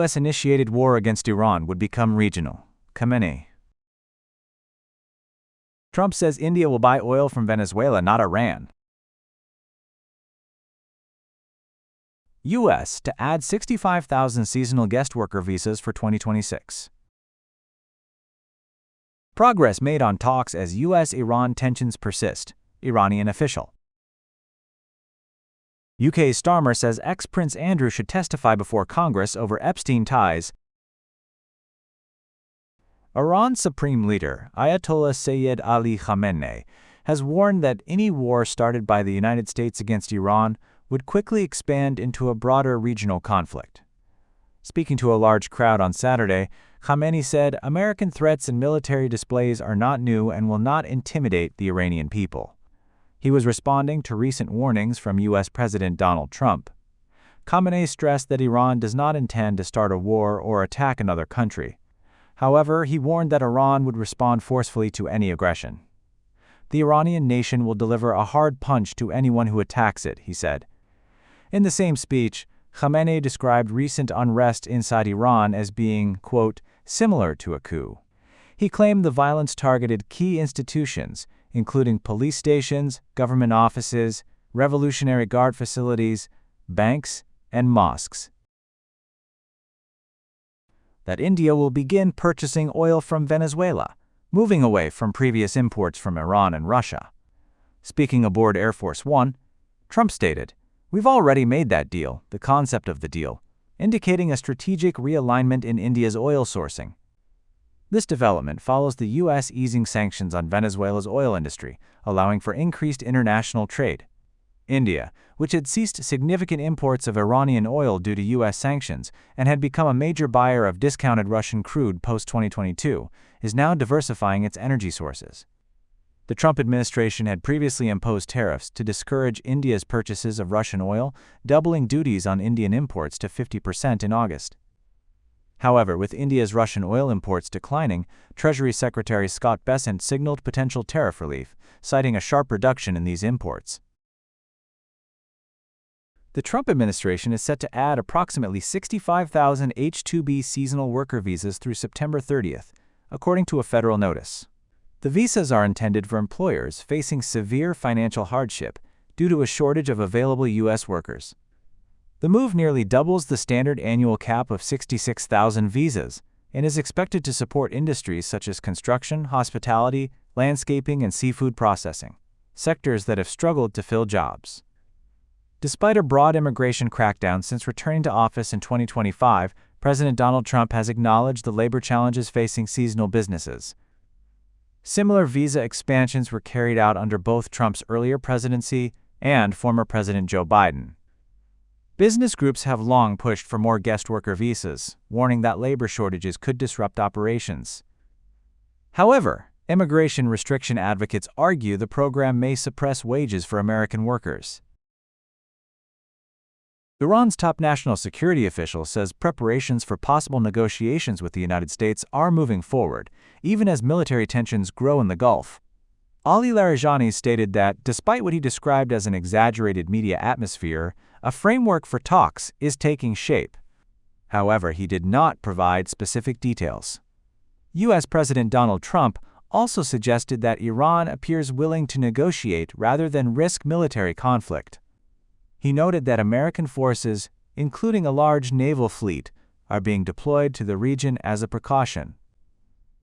U.S.-initiated war against Iran would become regional. Khamenei. Trump says India will buy oil from Venezuela, not Iran. U.S. to add 65,000 seasonal guest worker visas for 2026. Progress made on talks as U.S.-Iran tensions persist. Iranian official. UK's Starmer says ex-Prince Andrew should testify before Congress over Epstein ties. Iran's supreme leader, Ayatollah Sayyid Ali Khamenei, has warned that any war started by the United States against Iran would quickly expand into a broader regional conflict. Speaking to a large crowd on Saturday, Khamenei said American threats and military displays are not new and will not intimidate the Iranian people. He was responding to recent warnings from U.S. President Donald Trump. Khamenei stressed that Iran does not intend to start a war or attack another country. However, he warned that Iran would respond forcefully to any aggression. The Iranian nation will deliver a hard punch to anyone who attacks it, he said. In the same speech, Khamenei described recent unrest inside Iran as being, quote, similar to a coup. He claimed the violence targeted key institutions, including police stations, government offices, Revolutionary Guard facilities, banks, and mosques. That India will begin purchasing oil from Venezuela, moving away from previous imports from Iran and Russia. Speaking aboard Air Force One, Trump stated, "We've already made that deal, the concept of the deal, indicating a strategic realignment in India's oil sourcing." This development follows the U.S. easing sanctions on Venezuela's oil industry, allowing for increased international trade. India, which had ceased significant imports of Iranian oil due to U.S. sanctions and had become a major buyer of discounted Russian crude post-2022, is now diversifying its energy sources. The Trump administration had previously imposed tariffs to discourage India's purchases of Russian oil, doubling duties on Indian imports to 50% in August. However, with India's Russian oil imports declining, Treasury Secretary Scott Bessent signaled potential tariff relief, citing a sharp reduction in these imports. The Trump administration is set to add approximately 65,000 H-2B seasonal worker visas through September 30th, according to a federal notice. The visas are intended for employers facing severe financial hardship due to a shortage of available U.S. workers. The move nearly doubles the standard annual cap of 66,000 visas and is expected to support industries such as construction, hospitality, landscaping, and seafood processing, sectors that have struggled to fill jobs. Despite a broad immigration crackdown since returning to office in 2025, President Donald Trump has acknowledged the labor challenges facing seasonal businesses. Similar visa expansions were carried out under both Trump's earlier presidency and former President Joe Biden. Business groups have long pushed for more guest worker visas, warning that labor shortages could disrupt operations. However, immigration restriction advocates argue the program may suppress wages for American workers. Iran's top national security official says preparations for possible negotiations with the United States are moving forward, even as military tensions grow in the Gulf. Ali Larijani stated that, despite what he described as an exaggerated media atmosphere, a framework for talks is taking shape. However, he did not provide specific details. U.S. President Donald Trump also suggested that Iran appears willing to negotiate rather than risk military conflict. He noted that American forces, including a large naval fleet, are being deployed to the region as a precaution.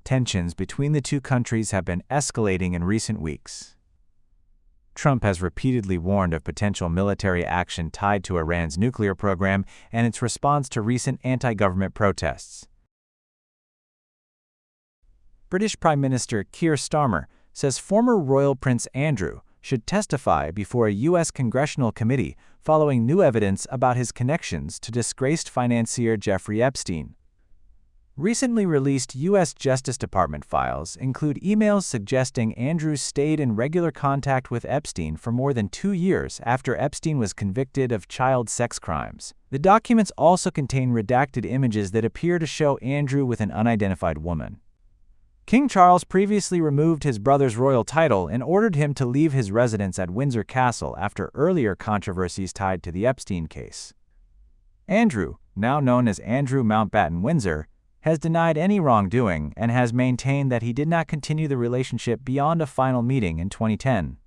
Tensions between the two countries have been escalating in recent weeks. Trump has repeatedly warned of potential military action tied to Iran's nuclear program and its response to recent anti-government protests. British Prime Minister Keir Starmer says former Royal Prince Andrew should testify before a U.S. congressional committee following new evidence about his connections to disgraced financier Jeffrey Epstein. Recently released U.S. Justice Department files include emails suggesting Andrew stayed in regular contact with Epstein for more than 2 years after Epstein was convicted of child sex crimes. The documents also contain redacted images that appear to show Andrew with an unidentified woman. King Charles previously removed his brother's royal title and ordered him to leave his residence at Windsor Castle after earlier controversies tied to the Epstein case. Andrew, now known as Andrew Mountbatten Windsor, has denied any wrongdoing and has maintained that he did not continue the relationship beyond a final meeting in 2010.